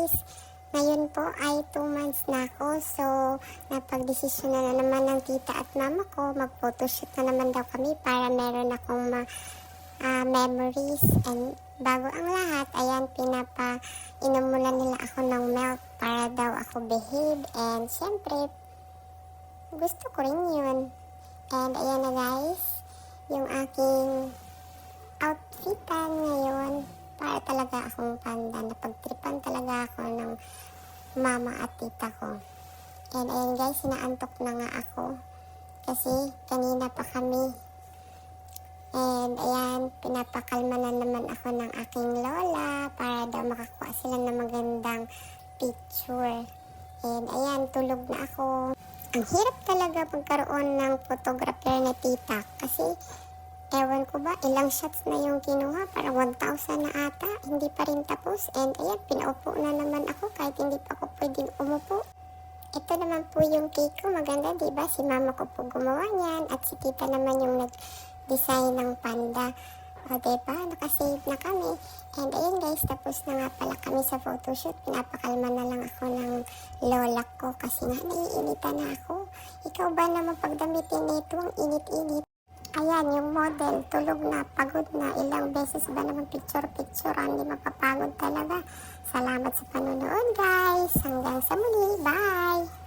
guys, ngayon po ay 2 months na ako. So, napag-desisyon na naman ng tita at mama ko. Mag-photoshoot na naman daw kami para meron akong memories. And bago ang lahat, ayan, pinapainom muna nila ako ng milk para daw ako behave. And syempre, gusto ko rin yun. And ayan na guys, yung aking outfitan ngayon. Para talaga akong panda. Napagtripan talaga ako ng mama at tita ko. And ayan guys, sinaantok na nga ako. Kasi kanina pa kami. And ayan, pinapakalma na naman ako ng aking lola para daw makakuha sila ng magandang picture. And ayan, tulog na ako. Ang hirap talaga magkaroon ng photographer na tita. Kasi ewan ko ba, ilang shots na yung kinuha, para 1,000 na ata, hindi pa rin tapos. And ayan, pinaupo na naman ako kahit hindi pa ako pwedeng umupo. Ito naman po yung cake ko, maganda diba? Si mama ko po gumawa niyan at si tita naman yung nag-design ng panda. O diba, nakasave na kami. And ayan guys, tapos na nga pala kami sa photoshoot. Pinapakalma na lang ako ng lola ko kasi nga naiinitan na ako. Ikaw ba naman pagdamitin nito, ang init-init? Ayan, yung model, tulog na, pagod na. Ilang beses ba naman picture-picture, hindi mapapagod talaga. Salamat sa panonood guys. Hanggang sa muli. Bye!